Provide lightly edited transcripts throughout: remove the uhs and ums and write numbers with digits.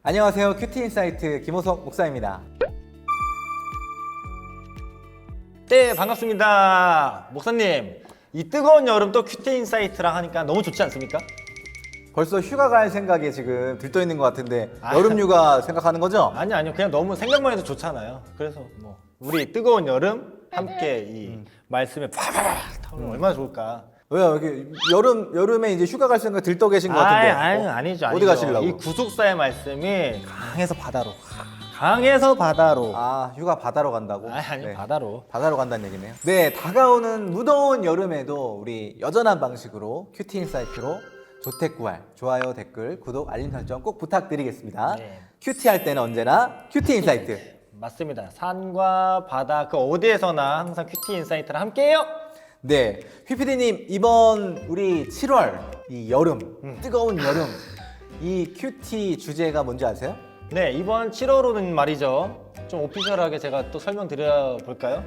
안녕하세요. 큐티 인사이트 김호석 목사입니다. 네, 반갑습니다. 목사님, 이 뜨거운 여름 또 큐티 인사이트랑 하니까 너무 좋지 않습니까? 벌써 휴가 갈 생각에 지금 들떠 있는 것 같은데 여름 휴가 생각하는 거죠? 아니요. 그냥 너무 생각만 해도 좋잖아요. 그래서 뭐 우리 뜨거운 여름 함께 이 말씀에 파바바 타면 얼마나 좋을까. 왜요? 이렇게 여름에 이제 휴가 갈 생각 들떠 계신 것 같은데. 아니죠. 어디 가시려고? 이 구속사의 말씀이 강에서 바다로. 강에서 바다로. 아, 휴가 바다로 간다고? 아니요. 네. 바다로. 바다로 간다는 얘기네요. 네, 다가오는 무더운 여름에도 우리 여전한 방식으로 큐티 인사이트로 조택구할, 좋아요, 댓글, 구독, 알림 설정 꼭 부탁드리겠습니다. 네. 큐티 할 때는 언제나 큐티 인사이트. 맞습니다. 산과 바다 그 어디에서나 항상 큐티 인사이트랑 함께해요. 네, 휘피디님 이번 우리 7월 이 여름, 뜨거운 여름 이 큐티 주제가 뭔지 아세요? 네, 이번 7월호는 말이죠. 좀 오피셜하게 제가 또 설명드려 볼까요?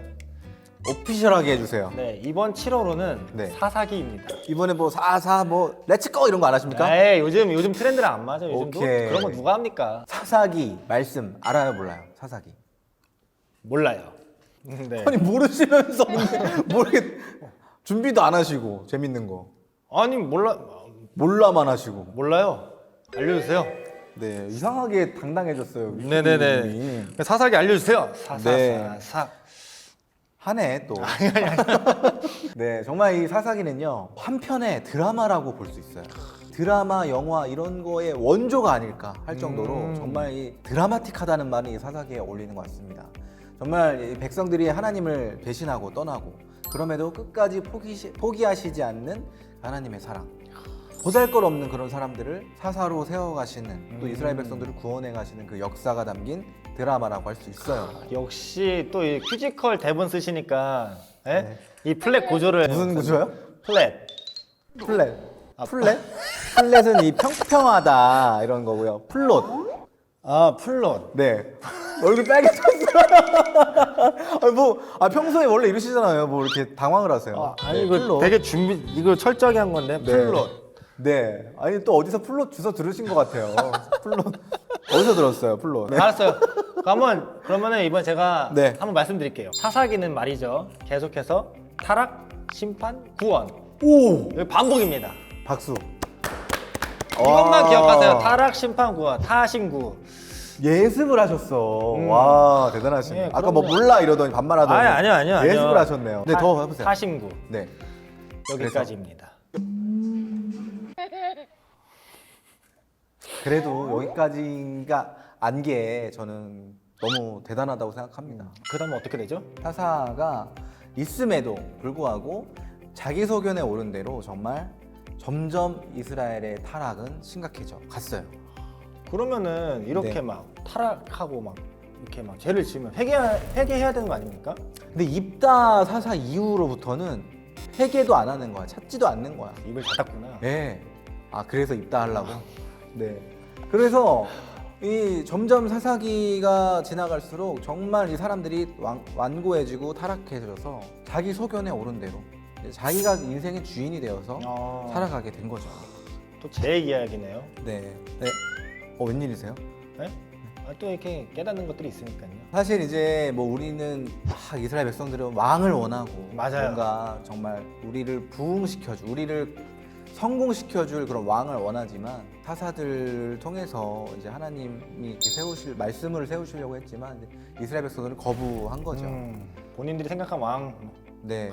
오피셜하게 해주세요. 네, 이번 7월호는 네. 사사기입니다. 이번에 뭐 사사 뭐 렛츠고 이런 거 안 하십니까? 네, 요즘 트렌드랑 안 맞아요. 요즘도 오케이. 그런 거 누가 합니까? 사사기 말씀 알아요 몰라요? 사사기. 몰라요. 네. 아니 모르시면서 근데 모르게 준비도 안 하시고 재밌는 거 아니 몰라만 하시고. 몰라요. 알려주세요. 네, 이상하게 당당해졌어요. 네네네. 휘피디님이. 사사기 알려주세요. 네. 사사사. 하네 또. 네, 정말 이 사사기는요 한 편의 드라마라고 볼 수 있어요. 드라마, 영화 이런 거의 원조가 아닐까 할 정도로 정말 이 드라마틱하다는 말이 이 사사기에 어울리는 것 같습니다. 정말 이 백성들이 하나님을 배신하고 떠나고 그럼에도 끝까지 포기하시지 않는 하나님의 사랑. 보잘것없는 그런 사람들을 사사로 세워가시는 또 이스라엘 백성들을 구원해 가시는 그 역사가 담긴 드라마라고 할 수 있어요. 역시 또 이 뮤지컬 대본 쓰시니까 예? 네. 이 플랫 구조를 무슨 구조요? 플랫. 플랫. 플랫? 플랫은 이 평평하다 이런 거고요. 플롯. 아, 플롯. 네. 얼굴 빨개졌어요. 평소에 원래 이러시잖아요. 뭐 이렇게 당황을 하세요. 아니 네, 이거 플롯. 되게 이거 철저하게 한 건데 네. 플롯. 네. 아니 또 어디서 플롯 주워 들으신 것 같아요. 플롯. 어디서 들었어요, 플롯? 네. 알았어요. 그러면은 이번 제가 네. 한번 말씀드릴게요. 사사기는 말이죠. 계속해서 타락, 심판, 구원. 오! 여기 반복입니다. 박수. 이것만 와. 기억하세요. 타락, 심판, 구원. 타신구. 예습을 하셨어. 와, 대단하시네. 네, 아까 뭐 그럼요. 몰라 이러더니 반말하더니. 아니요. 예습을 하셨네요. 네, 더 해보세요. 타신구. 네. 여기까지입니다. 그래도 여기까지가 안 게 저는 너무 대단하다고 생각합니다. 그 다음은 어떻게 되죠? 사사가 있음에도 불구하고 자기 소견에 오른 대로 정말 점점 이스라엘의 타락은 심각해져 갔어요. 그러면은 이렇게 네. 막 타락하고 막 이렇게 막 죄를 지으면 회개해야 되는 거 아닙니까? 근데 입다 사사 이후로부터는 회개도 안 하는 거야. 찾지도 않는 거야. 입을 닫았구나. 네. 아, 그래서 입다 하려고? 네. 그래서 이 점점 사사기가 지나갈수록 정말 이 사람들이 완고해지고 타락해져서 자기 소견에 오른 대로 이제 자기가 인생의 주인이 되어서 살아가게 된 거죠. 또 제 이야기네요. 네. 네. 웬일이세요? 네? 또 이렇게 깨닫는 것들이 있으니까요. 사실 이제 뭐 우리는 이스라엘 백성들은 왕을 원하고 맞아요. 뭔가 정말 우리를 부흥시켜줄, 우리를 성공시켜줄 그런 왕을 원하지만 사사들을 통해서 이제 하나님이 이렇게 말씀을 세우시려고 했지만 이제 이스라엘 백성들은 거부한 거죠. 본인들이 생각한 왕. 네.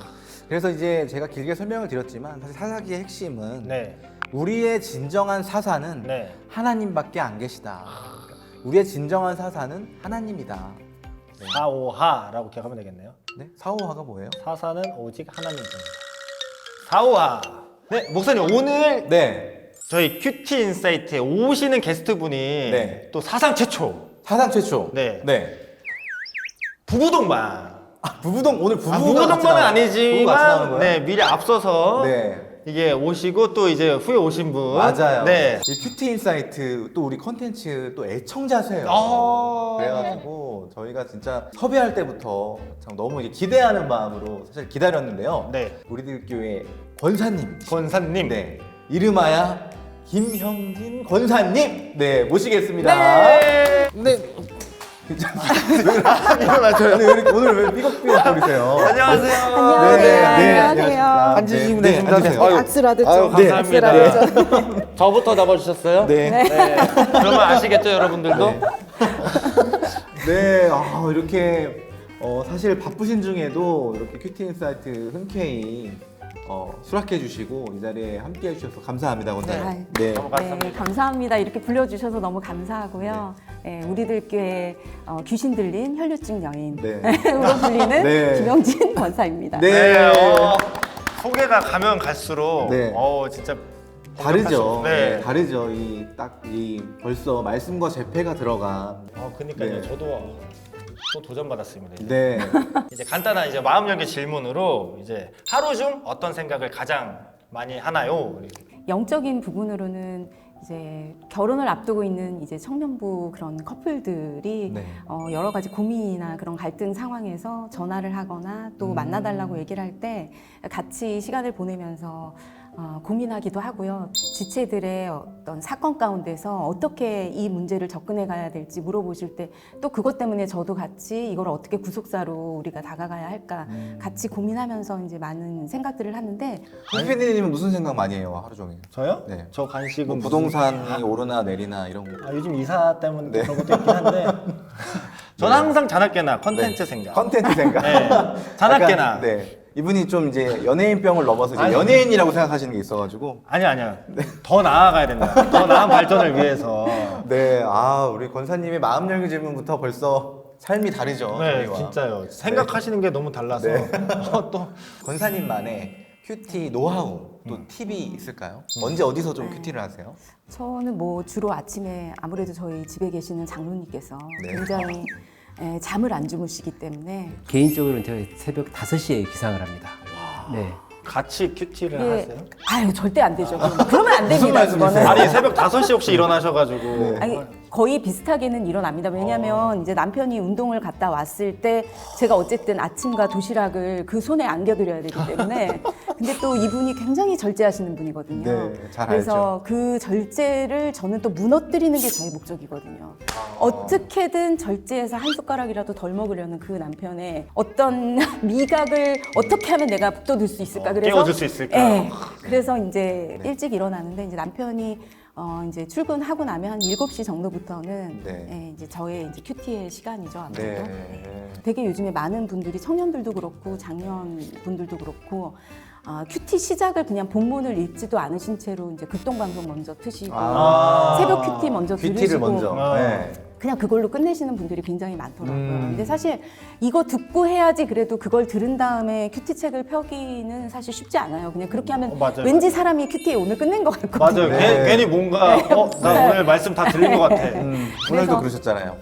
그래서 이제 제가 길게 설명을 드렸지만 사실 사사기의 핵심은 네. 우리의 진정한 사사는 네. 하나님밖에 안 계시다. 우리의 진정한 사사는 하나님이다. 네. 사오하라고 기억하면 되겠네요. 네? 사오화가 뭐예요? 사사는 오직 하나님입니다. 사오하. 네, 목사님 오늘 네. 저희 큐티 인사이트에 오시는 게스트분이 네. 또 사상 최초 사상 최초. 네. 네. 부부동반. 부부동 오늘 부부가 부부동반은 부부가 같이 나오는 아니지만 거예요? 네, 미리 앞서서 네. 이게 오시고 또 이제 후에 오신 분. 맞아요. 네. 이 큐티 인사이트 또 우리 컨텐츠 또 애청자세요. 아. 그래가지고 저희가 진짜 섭외할 때부터 참 너무 이게 기대하는 마음으로 사실 기다렸는데요. 네. 우리들 교회 권사님. 권사님. 네. 이름하야 김형진 권사님 네 모시겠습니다. 네. 일어나줘요. 오늘 왜 삐걱삐걱거리세요? 안녕하세요. 안녕하세요. 앉으시면 네, 됩니다. 앉으세요. 아유, 악수라도 좀. 아유, 감사합니다. 악수라도 좀. 저부터 잡아주셨어요? 네. 그러면 아시겠죠, 여러분들도? 네, 이렇게 사실 바쁘신 중에도 이렇게 큐티인사이트 흔쾌히 수락해 주시고 이 자리에 함께 해주셔서 감사합니다. 원장님. 네. 너무 네, 감사합니다. 감사합니다. 이렇게 불러주셔서 너무 감사하고요. 네, 우리들 께 귀신 들린 혈류증 여인으로 네. 불리는 네. 김영진 권사입니다. 네. 소개가 가면 갈수록 네. 진짜 다르죠. 네. 네, 다르죠. 이 벌써 말씀과 제패가 들어간. 그러니까요. 네. 저도 또 도전 받았습니다. 네. 이제 간단한 이제 마음 열기 질문으로 이제 하루 중 어떤 생각을 가장 많이 하나요? 영적인 부분으로는 이제 결혼을 앞두고 있는 이제 청년부 그런 커플들이 네. 여러 가지 고민이나 그런 갈등 상황에서 전화를 하거나 또 만나달라고 얘기를 할 때 같이 시간을 보내면서 고민하기도 하고요. 지체들의 어떤 사건 가운데서 어떻게 이 문제를 접근해 가야 될지 물어보실 때 또 그것 때문에 저도 같이 이걸 어떻게 구속사로 우리가 다가가야 할까 같이 고민하면서 이제 많은 생각들을 하는데 PD님은 무슨 생각 많이 해요 하루 종일? 저요? 네. 저 간식은 뭐 부동산이 오르나 내리나 이런 거. 요즘 이사 때문에 네. 그런 것도 있긴 한데 저는 항상 자나깨나 컨텐츠 생각. 컨텐츠 생각. 네. 자나깨나. 약간, 네. 이분이 좀 이제 연예인병을 넘어서 이제 아니. 연예인이라고 생각하시는 게 있어가지고. 아니야. 더 나아가야 된다. 더 나은 발전을 위해서. 네, 우리 권사님의 마음 열기 질문부터 벌써 삶이 다르죠. 네, 저희와. 진짜요. 생각하시는 게 너무 달라서 네. 또 권사님만의 큐티 노하우 또 팁이 있을까요? 언제 어디서 좀 큐티를 하세요? 저는 뭐 주로 아침에 아무래도 저희 집에 계시는 장로님께서 네. 굉장히 잠을 안 주무시기 때문에 개인적으로는 제가 새벽 5시에 기상을 합니다. 네. 같이 큐티를 예, 하세요? 아유 절대 안 되죠. 그러면 안 됩니다. 말씀이세요? 그거는. 아니 새벽 5시 혹시 일어나셔가지고 네. 아니 거의 비슷하게는 일어납니다. 왜냐하면 이제 남편이 운동을 갔다 왔을 때 제가 어쨌든 아침과 도시락을 그 손에 안겨드려야 되기 때문에 근데 또 이분이 굉장히 절제하시는 분이거든요. 네, 잘 그래서 그 절제를 저는 또 무너뜨리는 게 저의 목적이거든요. 어떻게든 절제해서 한 숟가락이라도 덜 먹으려는 그 남편의 어떤 미각을 어떻게 하면 내가 북돋을 수 있을까? 그래서 깨워줄 수 있을까? 네. 그래서 이제 일찍 일어나는데 이제 남편이 이제 출근하고 나면 한 7시 정도부터는 네. 예, 이제 저의 이제 큐티의 시간이죠. 아무래도. 네. 되게 요즘에 많은 분들이 청년들도 그렇고 장년 분들도 그렇고 큐티 시작을 그냥 본문을 읽지도 않으신 채로 이제 극동방송 먼저 트시고 새벽 큐티 먼저 큐티를 들으시고 먼저. 네. 그냥 그걸로 끝내시는 분들이 굉장히 많더라고요. 음. 근데 사실 이거 듣고 해야지 그래도 그걸 들은 다음에 큐티 책을 펴기는 사실 쉽지 않아요. 그냥 그렇게 하면 맞아요. 왠지 사람이 큐티에 오늘 끝낸 것 같거든요. 맞아요. 네. 괜히 뭔가 나 오늘 말씀 다 들린 것 같아. 오늘도 그러셨잖아요.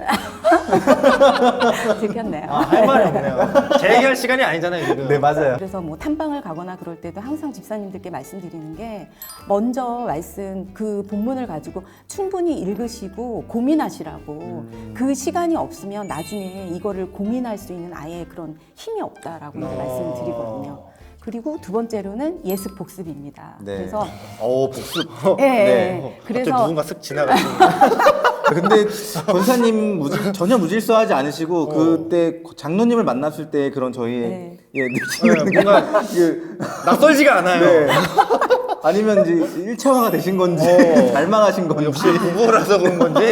들켰네요. 할 말이 없네요. 제 얘기할 시간이 아니잖아요 지금. 네, 맞아요. 그래서 뭐 탐방을 가거나 그럴 때도 항상 집사님들께 말씀드리는 게 먼저 말씀 그 본문을 가지고 충분히 읽으시고 고민하시라고 그 시간이 없으면 나중에 이거를 고민할 수 있는 아예 그런 힘이 없다라고 이제 말씀을 드리거든요. 그리고 두 번째로는 예습 복습입니다. 네. 그래서 복습. 예, 네. 갑자기 그래서 누군가 쓱 지나가시고. 근데 권사님 전혀 무질서하지 않으시고 그때 장로님을 만났을 때 그런 저희의 네. 느낌은 뭔가 그, 낯설지가 않아요. 네. 아니면 이제 1차화가 되신 건지 닮아가신 건지 역시 부부라서 그런 건지.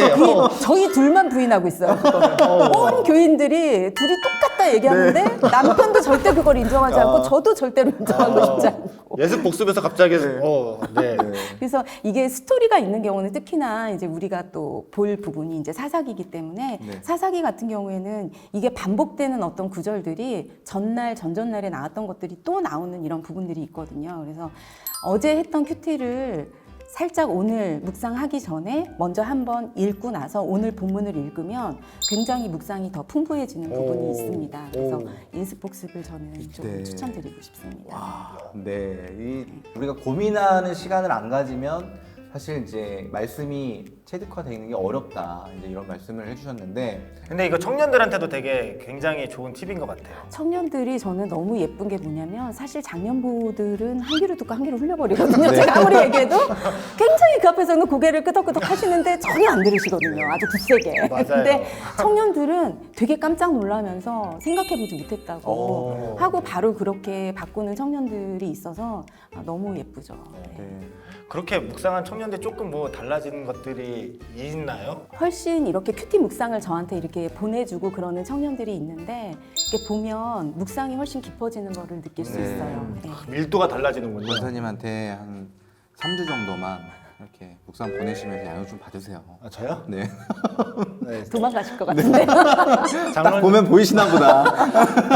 저희 둘만 부인하고 있어요. 그거를. 온 교인들이 둘이 똑같다 얘기하는데 남편도 절대 그걸 인정하지 않고 저도 절대로 인정하고 싶지 않고. 예습 복습에서 갑자기 네. 그래서 이게 스토리가 있는 경우는 특히나 이제 우리가 또 볼 부분이 이제 사사기이기 때문에 네. 사사기 같은 경우에는 이게 반복되는 어떤 구절들이 전날 전전날에 나왔던 것들이 또 나오는 이런 부분들이 있거든요. 그래서 어제 했던 큐티를 살짝 오늘 묵상하기 전에 먼저 한번 읽고 나서 오늘 본문을 읽으면 굉장히 묵상이 더 풍부해지는 부분이 있습니다. 그래서 예습 복습을 저는 좀 네. 추천드리고 싶습니다. 네, 우리가 고민하는 시간을 안 가지면 사실 이제 말씀이 체득화되는 게 어렵다 이제 이런 말씀을 해주셨는데 근데 이거 청년들한테도 되게 굉장히 좋은 팁인 것 같아요. 청년들이 저는 너무 예쁜 게 뭐냐면 사실 장년부들은 한 귀로 듣고 한 귀로 흘려버리거든요. 네. 제가 아무리 얘기해도 굉장히 그 앞에서는 고개를 끄덕끄덕 하시는데 전혀 안 들으시거든요. 아주 굳세게. 맞아요. 근데 청년들은 되게 깜짝 놀라면서 생각해보지 못했다고 하고 바로 그렇게 바꾸는 청년들이 있어서 너무 예쁘죠. 네. 그렇게 묵상한 청년들 조금 뭐 달라지는 것들이 있나요? 훨씬 이렇게 큐티 묵상을 저한테 이렇게 보내주고 그러는 청년들이 있는데 이렇게 보면 묵상이 훨씬 깊어지는 거를 느낄 수 네. 있어요. 네. 밀도가 달라지는군요. 권사님한테 한 3주 정도만 이렇게 묵상 보내시면서 양육 좀 봐주세요. 아, 저요? 네. 네. 도망가실 것 같은데. 딱 보면 보이시나 보다.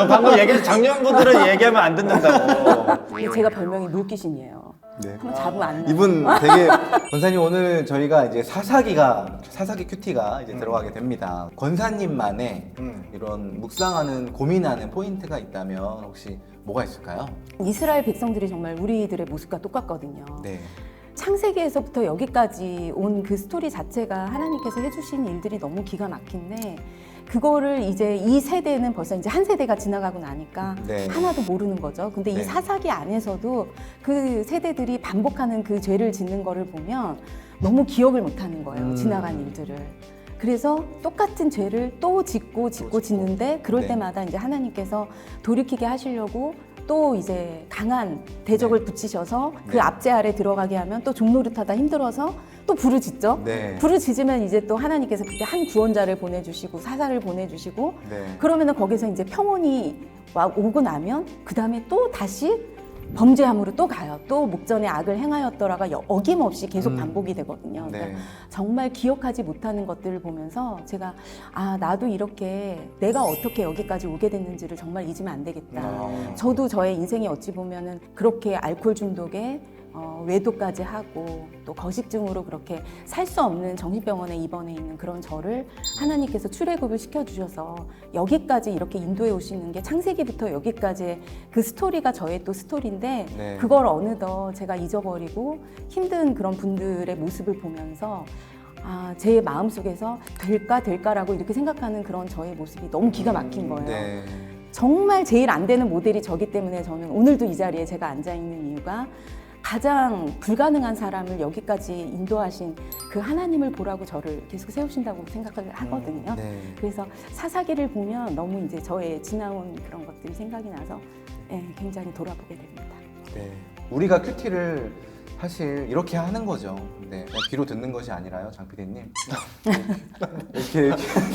방금 얘기해서 작년분들은 얘기하면 안 듣는다고. 근데 제가 별명이 물귀신이에요. 네. 한번 잡으면 안 나요. 이분 되게 권사님 오늘 저희가 이제 사사기 큐티가 이제 들어가게 됩니다. 권사님만의 이런 묵상하는 고민하는 포인트가 있다면 혹시 뭐가 있을까요? 이스라엘 백성들이 정말 우리들의 모습과 똑같거든요. 네. 창세기에서부터 여기까지 온 그 스토리 자체가 하나님께서 해주신 일들이 너무 기가 막힌데 그거를 이제 이 세대는 벌써 이제 한 세대가 지나가고 나니까 네. 하나도 모르는 거죠. 근데 네. 이 사사기 안에서도 그 세대들이 반복하는 그 죄를 짓는 거를 보면 너무 기억을 못 하는 거예요. 지나간 일들을. 그래서 똑같은 죄를 또 짓고 짓는데 그럴 네. 때마다 이제 하나님께서 돌이키게 하시려고 또 이제 강한 대적을 붙이셔서 그 네. 압제 아래 들어가게 하면 또 종노릇하다 힘들어서 또 부르짖죠. 네. 부르짖으면 이제 또 하나님께서 그때 한 구원자를 보내주시고 사사를 보내주시고 네. 그러면은 거기서 이제 평온이 오고 나면 그 다음에 또 다시 범죄함으로 또 가요. 또 목전에 악을 행하였더라가 어김없이 계속 반복이 되거든요. 네. 그러니까 정말 기억하지 못하는 것들을 보면서 제가 나도 이렇게 내가 어떻게 여기까지 오게 됐는지를 정말 잊으면 안 되겠다. 저도 저의 인생이 어찌 보면은 그렇게 알코올 중독에 외도까지 하고 또 거식증으로 그렇게 살 수 없는 정신병원에 입원해 있는 그런 저를 하나님께서 출애굽을 시켜주셔서 여기까지 이렇게 인도해 오시는 게 창세기부터 여기까지의 그 스토리가 저의 또 스토리인데 네. 그걸 어느덧 제가 잊어버리고 힘든 그런 분들의 모습을 보면서 제 마음속에서 될까라고 이렇게 생각하는 그런 저의 모습이 너무 기가 막힌 거예요. 네. 정말 제일 안 되는 모델이 저기 때문에 저는 오늘도 이 자리에 제가 앉아 있는 이유가 가장 불가능한 사람을 여기까지 인도하신 그 하나님을 보라고 저를 계속 세우신다고 생각을 하거든요. 네. 그래서 사사기를 보면 너무 이제 저의 지나온 그런 것들이 생각이 나서 굉장히 돌아보게 됩니다. 네. 우리가 큐티를 사실 이렇게 하는 거죠. 네. 그냥 귀로 듣는 것이 아니라요, 장 PD님. 이렇게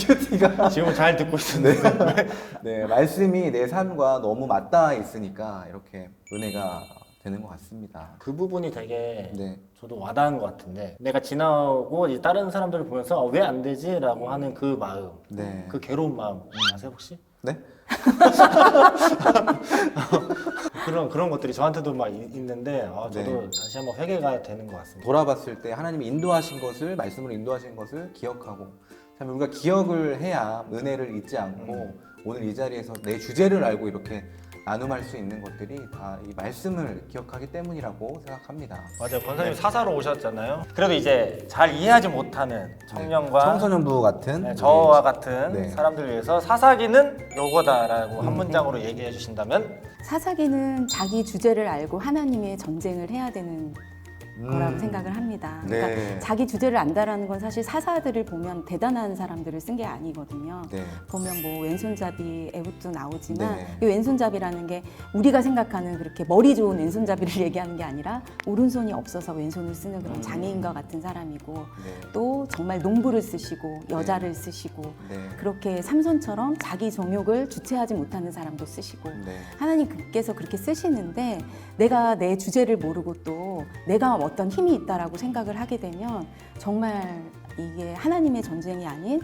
큐티가 지금 잘 듣고 있는데. 네, 말씀이 내 삶과 너무 맞닿아 있으니까 이렇게 은혜가 되는 것 같습니다. 그 부분이 되게 네. 저도 와닿은 것 같은데 내가 지나오고 이제 다른 사람들을 보면서 왜 안 되지? 라고 하는 그 마음, 네. 그 괴로운 마음 아세요 혹시? 네? 그런 것들이 저한테도 막 있는데 저도 네. 다시 한번 회개가 되는 것 같습니다. 돌아봤을 때 하나님이 인도하신 것을 말씀으로 인도하신 것을 기억하고 참 우리가 기억을 해야 은혜를 잊지 않고 오늘 이 자리에서 내 주제를 알고 이렇게 나눔할 수 있는 것들이 다 이 말씀을 기억하기 때문이라고 생각합니다. 맞아요. 권사님 사사로 오셨잖아요. 그래도 이제 잘 이해하지 못하는 청년과 청소년부 같은 네, 저와 같은 네. 사람들 위해서 사사기는 요거다라고 한 문장으로 얘기해 주신다면 사사기는 자기 주제를 알고 하나님의 전쟁을 해야 되는 거라고 생각을 합니다. 그러니까 네. 자기 주제를 안다라는 건 사실 사사들을 보면 대단한 사람들을 쓴 게 아니거든요. 네. 보면 뭐 왼손잡이 애국도 나오지만 네. 이 왼손잡이라는 게 우리가 생각하는 그렇게 머리 좋은 왼손잡이를 얘기하는 게 아니라 오른손이 없어서 왼손을 쓰는 그런 장애인과 같은 사람이고 네. 또 정말 농부를 쓰시고 여자를 쓰시고 네. 그렇게 삼손처럼 자기 정욕을 주체하지 못하는 사람도 쓰시고 네. 하나님께서 그렇게 쓰시는데 내가 내 주제를 모르고 또 내가 어떤 힘이 있다라고 생각을 하게 되면 정말 이게 하나님의 전쟁이 아닌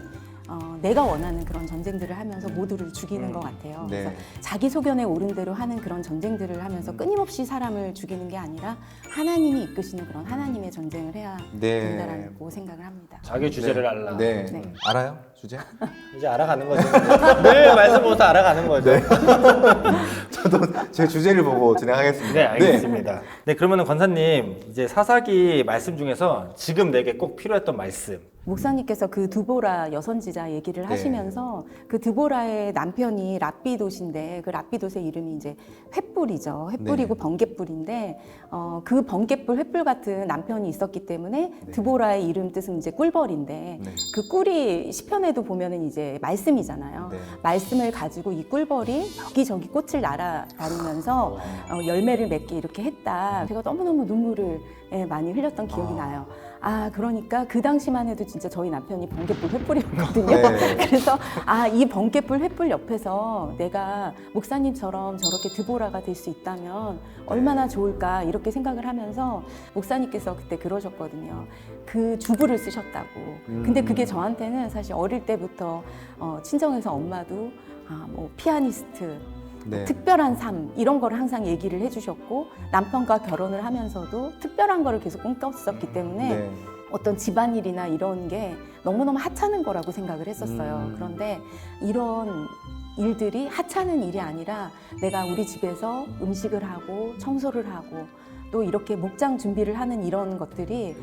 내가 원하는 그런 전쟁들을 하면서 모두를 죽이는 것 같아요. 네. 그래서 자기 소견에 오른 대로 하는 그런 전쟁들을 하면서 끊임없이 사람을 죽이는 게 아니라 하나님이 이끄시는 그런 하나님의 전쟁을 해야 네. 된다라고 생각을 합니다. 자기 주제를 알라. 네. 네. 알아요? 주제? 이제 알아가는 거죠. 늘 말씀 보면서 알아가는 거죠. 저도 제 주제를 보고 진행하겠습니다. 네, 알겠습니다. 네, 그러면은 권사님 이제 사사기 말씀 중에서 지금 내게 꼭 필요했던 말씀. 목사님께서 그 드보라 여선지자 얘기를 네. 하시면서 그 드보라의 남편이 랍비돗인데 그 랍비돗의 이름이 이제 횃불이죠. 횃불이고 네. 번갯불인데 그 번갯불 횃불 같은 남편이 있었기 때문에 네. 드보라의 이름 뜻은 이제 꿀벌인데 네. 그 꿀이 시편에도 보면은 이제 말씀이잖아요. 네. 말씀을 가지고 이 꿀벌이 여기저기 꽃을 날아다니면서 열매를 맺게 이렇게 했다. 제가 너무너무 눈물을 많이 흘렸던 기억이 나요. 아, 그러니까 그 당시만 해도 진짜 저희 남편이 번갯불 횃불이었거든요. 네. 그래서 이 번갯불 횃불 옆에서 내가 목사님처럼 저렇게 드보라가 될 수 있다면 얼마나 좋을까 이렇게 생각을 하면서 목사님께서 그때 그러셨거든요. 그 주부를 쓰셨다고. 근데 그게 저한테는 사실 어릴 때부터 친정에서 엄마도 뭐 피아니스트, 네. 특별한 삶 이런 거를 항상 얘기를 해주셨고 남편과 결혼을 하면서도 특별한 거를 계속 꿈꿨었기 때문에 네. 어떤 집안일이나 이런 게 너무너무 하찮은 거라고 생각을 했었어요. 음. 그런데 이런 일들이 하찮은 일이 아니라 내가 우리 집에서 음식을 하고 청소를 하고 또 이렇게 목장 준비를 하는 이런 것들이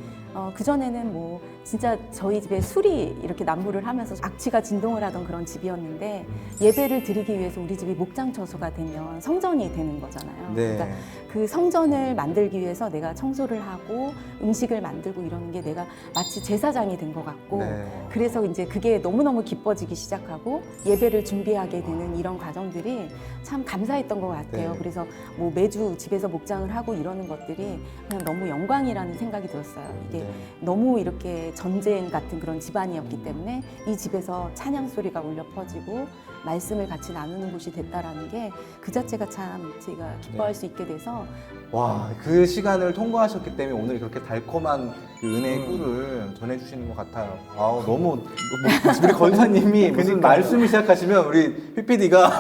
그전에는 뭐 진짜 저희 집에 술이 이렇게 난무를 하면서 악취가 진동을 하던 그런 집이었는데 예배를 드리기 위해서 우리 집이 목장 처소가 되면 성전이 되는 거잖아요. 네. 그러니까 그 성전을 만들기 위해서 내가 청소를 하고 음식을 만들고 이러는 게 내가 마치 제사장이 된 것 같고 네. 그래서 이제 그게 너무너무 기뻐지기 시작하고 예배를 준비하게 되는 이런 과정들이 참 감사했던 것 같아요. 네. 그래서 뭐 매주 집에서 목장을 하고 이러는 것들이 그냥 너무 영광이라는 생각이 들었어요. 이게 네. 너무 이렇게 전쟁 같은 그런 집안이었기 때문에 이 집에서 찬양 소리가 울려 퍼지고 말씀을 같이 나누는 곳이 됐다라는 게 그 자체가 참 제가 기뻐할 수 있게 돼서 와, 그 시간을 통과하셨기 때문에 오늘 그렇게 달콤한 그 은혜의 꿀을 전해주시는 것 같아요. 아우, 너무, 우리 권사님이 무슨 말씀을 시작하시면 우리 PPD가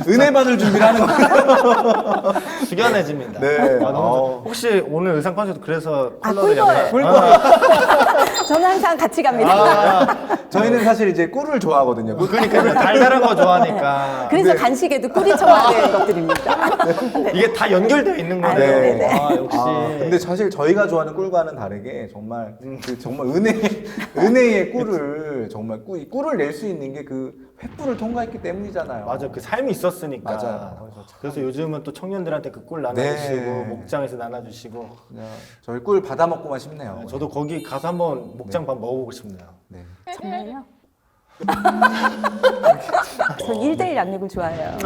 은혜받을 준비를 하는 거예요. 숙연해집니다. 네. 너무 혹시 오늘 의상 컨셉도 그래서 아, 컬러를 꿀벌. 약간 저는 항상 같이 갑니다. 저희는 사실 이제 꿀을 좋아하거든요. 그러니까 달달한 거 좋아하니까 그래서 네. 간식에도 꿀이 쳐야 되는 것들입니다. 이게 다 연결되어 있는 거네요. 네, 네. 아, 역시. 근데 사실 저희가 좋아하는 꿀과는 다르게 정말 정말 은혜의 꿀을 정말 꿀을 낼 수 있는 게 그 횃불을 통과했기 때문이잖아요. 맞아, 그 삶이 있었으니까. 맞아요. 그래서 요즘은 또 청년들한테 그 꿀 나눠주시고 네. 목장에서 나눠주시고. 그냥 저희 꿀 받아 먹고만 싶네요. 저도 거기 가서 한번 목장밥 먹어보고 싶네요. 네. 정말요? 전 1대1 양육을 좋아해요.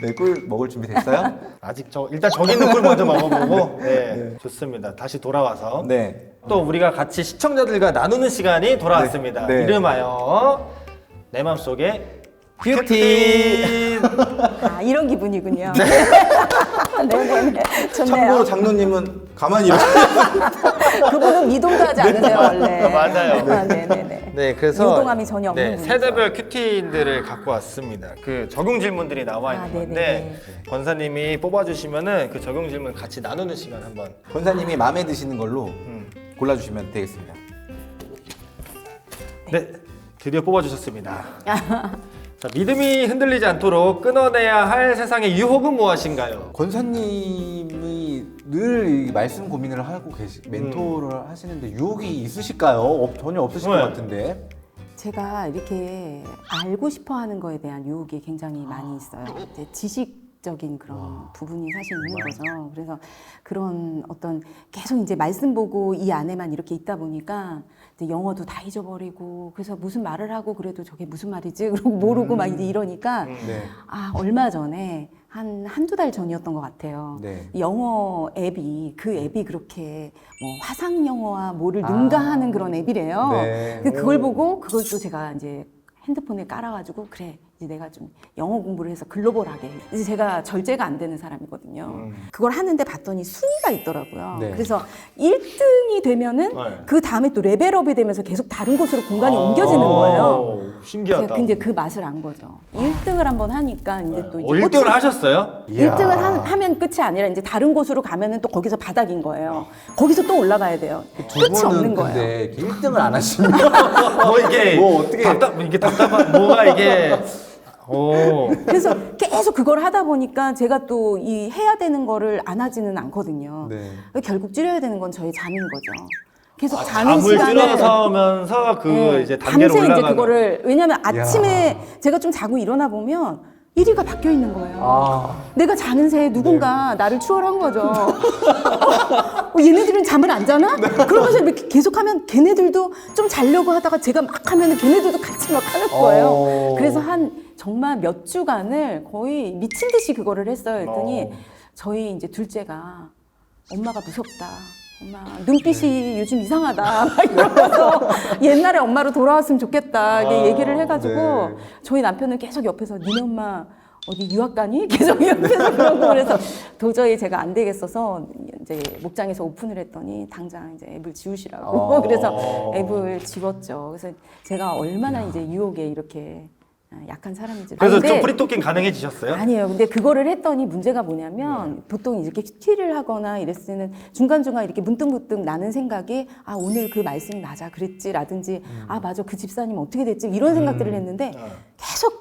네, 꿀 먹을 준비 됐어요? 아직 일단 저기 있는 꿀 먼저 먹어보고. 네, 좋습니다. 다시 돌아와서 네. 또 우리가 같이 시청자들과 나누는 시간이 돌아왔습니다. 네. 네. 이름하여 내 맘속에 뷰티. 이런 기분이군요. 네네네. 좋네요. 참고로 장로님은 가만히 이렇게 그분은 미동도 하지 않으세요, 원래. 맞아요. 네네네. 네, 그래서 유동함이 전혀 없는 분이죠. 세대별 큐티인들을 갖고 왔습니다. 그 적용 질문들이 나와 있는 네네네. 건데 권사님이 뽑아주시면은 그 적용 질문 같이 나누는 시간 한번. 권사님이 마음에 드시는 걸로 골라주시면 되겠습니다. 네, 드디어 뽑아주셨습니다. 자, 믿음이 흔들리지 않도록 끊어내야 할 세상의 유혹은 무엇인가요? 권사님이 늘 이 말씀 고민을 하고 멘토를 하시는데 유혹이 있으실까요? 전혀 없으실 네. 것 같은데. 제가 이렇게 알고 싶어 하는 거에 대한 유혹이 굉장히 많이 있어요. 이제 지식적인 그런 부분이 사실 있는 거죠. 그래서 그런 어떤 계속 이제 말씀 보고 이 안에만 이렇게 있다 보니까 이제 영어도 다 잊어버리고 그래서 무슨 말을 하고 그래도 저게 무슨 말이지? 그러고 모르고 막 이제 이러니까 네. 얼마 전에 한두 달 전이었던 것 같아요. 네. 영어 앱이 그 앱이 그렇게 뭐 화상 영어와 뭐를 능가하는 그런 앱이래요. 네. 그걸 보고 그걸 또 제가 이제 핸드폰에 깔아가지고 그래 이제 내가 좀 영어 공부를 해서 글로벌하게 이제 제가 절제가 안 되는 사람이거든요. 그걸 하는데 봤더니 순위가 있더라고요. 네. 그래서 1등이 되면은 네. 그 다음에 또 레벨업이 되면서 계속 다른 곳으로 공간이 옮겨지는 거예요. 신기하다. 제가 이제 그 맛을 안 거죠. 1등을 한번 하니까 이제 또 이제 1등을 하셨어요? 1등을 하면 끝이 아니라 이제 다른 곳으로 가면은 또 거기서 바닥인 거예요. 거기서 또 올라가야 돼요. 두 끝이 분은 없는 거예요. 근데 1등을 안 하시면 뭐 이게 뭐 어떻게- 답답한 뭐가 이게 그래서 계속 그걸 하다 보니까 제가 또 이 해야 되는 거를 안 하지는 않거든요. 네. 결국 줄여야 되는 건 저희 잠인 거죠. 계속 자는 잠을 시간을 줄여서면서 그 네, 이제 단계로 밤새 올라가는. 이제 그거를 왜냐면 아침에 제가 좀 자고 일어나 보면 1위가 바뀌어 있는 거예요. 아, 내가 자는 새에 누군가 나를 추월한 거죠. 얘네들은 잠을 안 자나? 그러면서 이렇게 계속하면 걔네들도 좀 자려고 하다가 제가 막 하면 걔네들도 같이 막 하는 거예요. 그래서 정말 몇 주간을 거의 미친 듯이 그거를 했어요. 그랬더니 저희 이제 둘째가 엄마가 무섭다. 엄마 눈빛이 요즘 이상하다. 막 이러면서 옛날에 엄마로 돌아왔으면 좋겠다. 이렇게 얘기를 해가지고 네. 저희 남편은 계속 옆에서 니네 엄마 어디 유학 가니? 계속 옆에서 그러고 그래서 도저히 제가 안 되겠어서 이제 목장에서 오픈을 했더니 당장 이제 앱을 지우시라고 그래서 앱을 지웠죠. 그래서 제가 얼마나 이제 유혹에 이렇게 약한 사람인지. 그래서 근데 좀 프리토킹 가능해지셨어요? 아니에요. 근데 그거를 했더니 문제가 뭐냐면 보통 이렇게 큐티를 하거나 이랬을 때는 중간중간 이렇게 문득문득 나는 생각이 아 오늘 그 말씀이 맞아 그랬지라든지 아 맞아 그 집사님 어떻게 됐지 이런 생각들을 했는데 계속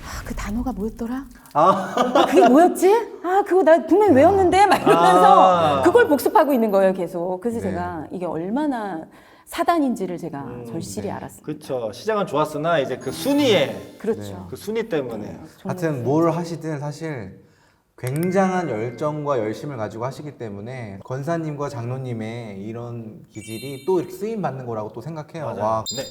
아, 그 단어가 뭐였더라? 아, 그게 뭐였지? 아 그거 나 분명히 외웠는데 막 이러면서 그걸 복습하고 있는 거예요 계속. 그래서 제가 이게 얼마나 사단인지를 제가 절실히 알았습니다. 그렇죠. 시장은 좋았으나 이제 그 순위에 그렇죠. 그 순위 때문에 하여튼 뭘 하시든 사실 굉장한 열정과 열심을 가지고 하시기 때문에 권사님과 장로님의 이런 기질이 또 이렇게 쓰임 받는 거라고 또 생각해요. 와, 네.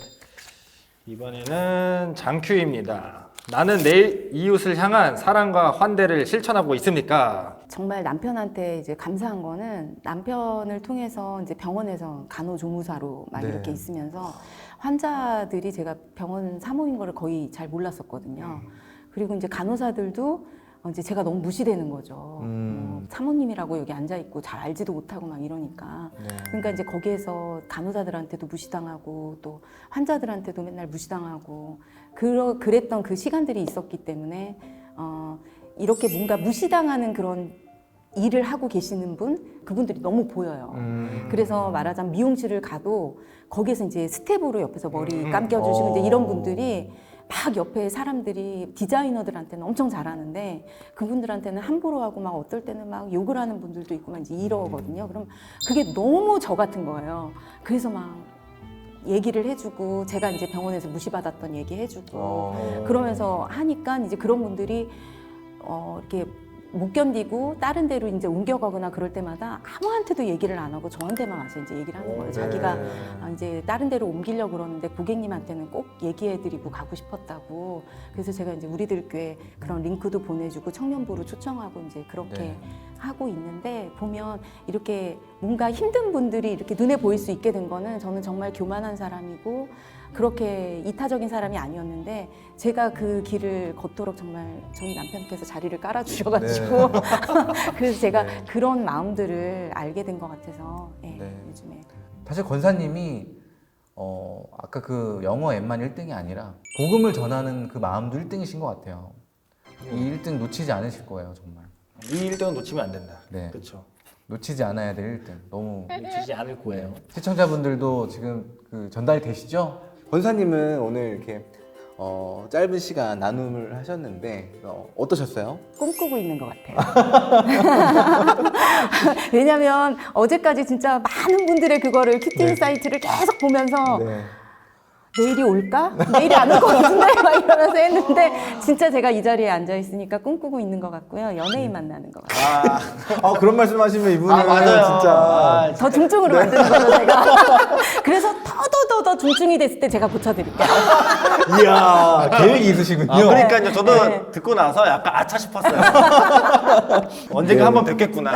이번에는 장큐입니다. 나는 내 이웃을 향한 사랑과 환대를 실천하고 있습니까? 정말 남편한테 이제 감사한 거는 남편을 통해서 이제 병원에서 간호조무사로 막 네. 이렇게 있으면서 환자들이 제가 병원 사모인 거를 거의 잘 몰랐었거든요. 그리고 이제 간호사들도 이제 제가 너무 무시되는 거죠. 사모님이라고 여기 앉아 있고 잘 알지도 못하고 막 이러니까. 네. 그러니까 이제 거기에서 간호사들한테도 무시당하고 또 환자들한테도 맨날 무시당하고 그랬던 그 시간들이 있었기 때문에 이렇게 뭔가 무시당하는 그런 일을 하고 계시는 그분들이 너무 보여요. 그래서 말하자면 미용실을 가도 거기에서 이제 스텝으로 옆에서 머리 감겨주시고 이제 이런 분들이 막 옆에 사람들이 디자이너들한테는 엄청 잘하는데 그분들한테는 함부로 하고 막 어떨 때는 막 욕을 하는 분들도 있고 막 이제 이러거든요. 그럼 그게 너무 저 같은 거예요. 그래서 막 얘기를 해주고 제가 이제 병원에서 무시받았던 얘기 해주고 그러면서 하니까 이제 그런 분들이 이렇게 못 견디고 다른 데로 이제 옮겨가거나 그럴 때마다 아무한테도 얘기를 안 하고 저한테만 와서 이제 얘기를 하는 거예요. 자기가 이제 다른 데로 옮기려고 그러는데 고객님한테는 꼭 얘기해드리고 가고 싶었다고. 그래서 제가 이제 우리들 교회 그런 링크도 보내주고 청년부로 초청하고 이제 그렇게 하고 있는데 보면 이렇게 뭔가 힘든 분들이 이렇게 눈에 보일 수 있게 된 거는 저는 정말 교만한 사람이고 그렇게 이타적인 사람이 아니었는데 제가 그 길을 걷도록 정말 저희 남편께서 자리를 깔아주셔가지고 그래서 제가 그런 마음들을 알게 된 것 같아서 요즘에 사실 권사님이 아까 그 영어 앱만 1등이 아니라 복음을 전하는 그 마음도 1등이신 것 같아요. 이 1등 놓치지 않으실 거예요, 정말. 이 1등은 놓치면 안 된다. 네. 그렇죠. 놓치지 않아야 될 1등. 너무 놓치지 않을 거예요. 시청자분들도 지금 그 전달이 되시죠? 권사님은 오늘 이렇게 짧은 시간 나눔을 하셨는데 어떠셨어요? 꿈꾸고 있는 것 같아요. 왜냐면 어제까지 진짜 많은 분들의 그거를 큐티 사이트를 계속 보면서 내일이 올까? 내일이 안 올 것 같은데? 막 이러면서 했는데 진짜 제가 이 자리에 앉아 있으니까 꿈꾸고 있는 것 같고요. 연예인 만나는 것 같아요. 그런 말씀하시면 이분은 맞아요. 진짜 더 중증으로 만드는 거죠, 제가. 그래서 더 중증이 됐을 때 제가 고쳐드릴게요. 이야 계획이 있으시군요. 그러니까요. 저도 네. 듣고 나서 약간 아차 싶었어요. 언젠가 한번 뵙겠구나.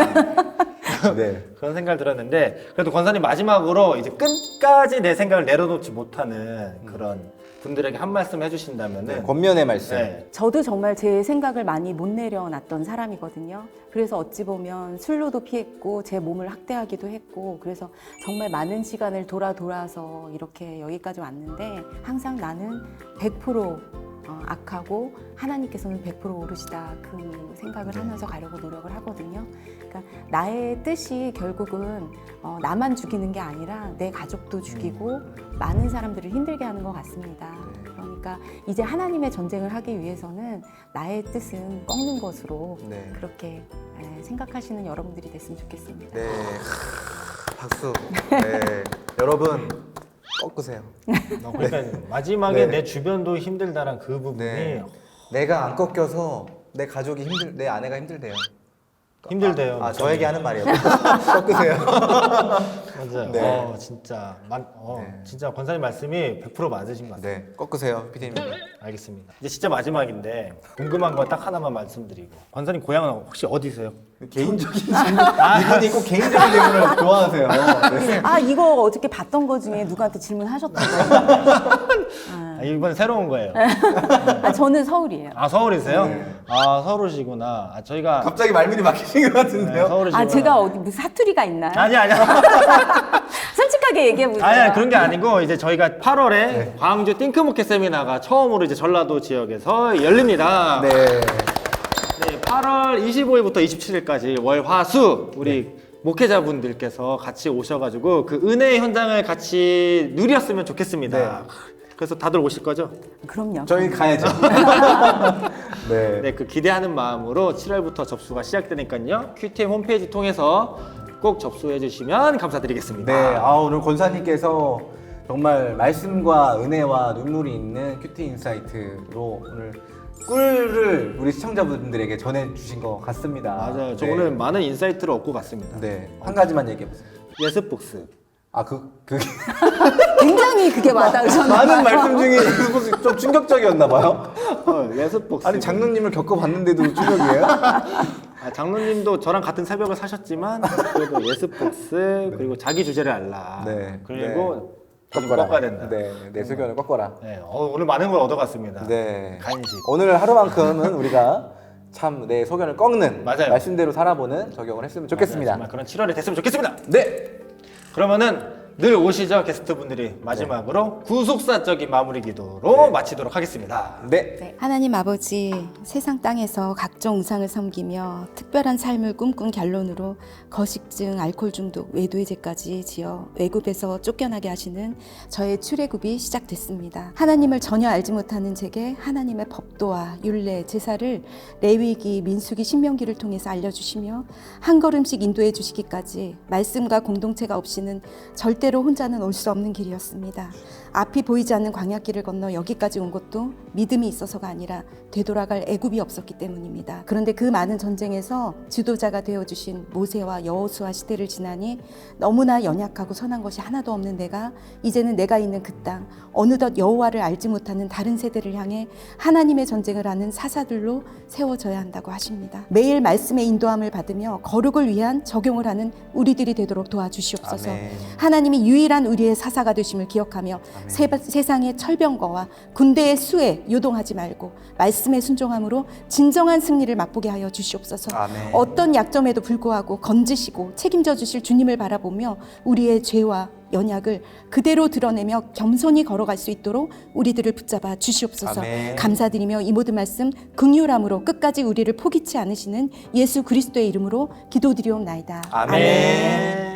네. 그런 생각을 들었는데 그래도 권사님 마지막으로 이제 끝까지 내 생각을 내려놓지 못하는 그런 분들에게 한 말씀 해주신다면은 네, 권면의 말씀. 네. 저도 정말 제 생각을 많이 못 내려놨던 사람이거든요. 그래서 어찌 보면 술로도 피했고 제 몸을 학대하기도 했고 그래서 정말 많은 시간을 돌아서 이렇게 여기까지 왔는데 항상 나는 100% 악하고 하나님께서는 100% 오르시다 그 생각을 하면서 가려고 노력을 하거든요. 그러니까 나의 뜻이 결국은 나만 죽이는 게 아니라 내 가족도 죽이고 많은 사람들을 힘들게 하는 것 같습니다. 그러니까 이제 하나님의 전쟁을 하기 위해서는 나의 뜻은 꺾는 것으로 네. 그렇게 생각하시는 여러분들이 됐으면 좋겠습니다. 네. 박수. 네. 여러분 꺾으세요. 그러니까 마지막에 네. 내 주변도 힘들다란 그 부분이 네. 내가 안 꺾여서 내 가족이 내 아내가 힘들대요. 힘들대요. 저에게 하는 말이에요. 꺾으세요. 맞아요. 네. 진짜 네. 진짜 권사님 말씀이 100% 맞으신 것 같아요. 네, 꺾으세요, 피디님. 알겠습니다. 이제 진짜 마지막인데 궁금한 거 딱 하나만 말씀드리고 권사님 고향은 혹시 어디세요? 개인적인 질문. 이분이 꼭 개인적인 질문을 좋아하세요. 네. 아 이거 어저께 봤던 거 중에 누구한테 질문하셨다고? 이번 새로운 거예요. 저는 서울이에요. 아 서울이세요? 네. 아 서울이시구나. 저희가 갑자기 말문이 막히신 것 같은데요. 서울이시구나. 제가 어디 무슨 사투리가 있나요? 아니야. 솔직하게 얘기해 보세요. 아니 그런 게 아니고 이제 저희가 8월에 광주 띵크모켓 세미나가 처음으로 이제 전라도 지역에서 열립니다. 네. 네, 8월 25일부터 27일까지 월화수 우리 목회자분들께서 같이 오셔가지고 그 은혜의 현장을 같이 누렸으면 좋겠습니다. 네. 그래서 다들 오실 거죠? 그럼요. 저희 가야죠. 네. 네, 그 기대하는 마음으로 7월부터 접수가 시작되니까요. QTM 홈페이지 통해서 꼭 접수해 주시면 감사드리겠습니다. 네. 오늘 권사님께서 정말 말씀과 은혜와 눈물이 있는 큐티 인사이트로 오늘 꿀을 우리 시청자분들에게 전해주신 것 같습니다. 맞아요. 저 네. 오늘 많은 인사이트를 얻고 갔습니다. 네. 한 가지만 얘기해보세요. 예스복스. 그게 굉장히 그게 와닿으셨나요? 많은 말씀 중에 좀 충격적이었나 봐요. 예스복스. 아니 장로님을 겪어봤는데도 충격이에요? 장로님도 저랑 같은 새벽을 사셨지만 그래도 예스복스 그리고 자기 주제를 알라. 네. 그리고 좀 꺾어야 된다. 네, 내 소견을 꺾어라. 네, 오늘 많은 걸 얻어갔습니다. 네. 간식. 오늘 하루만큼은 우리가 참 내 소견을 꺾는 맞아요. 말씀대로 살아보는 적용을 했으면 좋겠습니다. 정말 그런 7월이 됐으면 좋겠습니다. 네. 그러면은 늘 오시죠 게스트분들이 마지막으로 구속사적인 마무리 기도로 네. 마치도록 하겠습니다. 네. 네, 하나님 아버지, 세상 땅에서 각종 우상을 섬기며 특별한 삶을 꿈꾼 결론으로 거식증, 알코올 중독, 외도의 죄까지 지어 외국에서 쫓겨나게 하시는 저의 출애굽이 시작됐습니다. 하나님을 전혀 알지 못하는 제게 하나님의 법도와 율례, 제사를 레위기, 민수기, 신명기를 통해서 알려주시며 한 걸음씩 인도해 주시기까지 말씀과 공동체가 없이는 절대로 혼자는 올 수 없는 길이었습니다. 앞이 보이지 않는 광야길을 건너 여기까지 온 것도 믿음이 있어서가 아니라 되돌아갈 애굽이 없었기 때문입니다. 그런데 그 많은 전쟁에서 지도자가 되어주신 모세와 여호수아 시대를 지나니 너무나 연약하고 선한 것이 하나도 없는 내가 이제는 내가 있는 그 땅 어느덧 여호와를 알지 못하는 다른 세대를 향해 하나님의 전쟁을 하는 사사들로 세워져야 한다고 하십니다. 매일 말씀의 인도함을 받으며 거룩을 위한 적용을 하는 우리들이 되도록 도와주시옵소서. 아멘. 하나님이 유일한 우리의 사사가 되심을 기억하며 세상의 철병거와 군대의 수에 요동하지 말고 말씀에 순종함으로 진정한 승리를 맛보게 하여 주시옵소서. 아멘. 어떤 약점에도 불구하고 건지시고 책임져 주실 주님을 바라보며 우리의 죄와 연약을 그대로 드러내며 겸손히 걸어갈 수 있도록 우리들을 붙잡아 주시옵소서. 아멘. 감사드리며 이 모든 말씀 긍휼함으로 끝까지 우리를 포기치 않으시는 예수 그리스도의 이름으로 기도드리옵나이다. 아멘.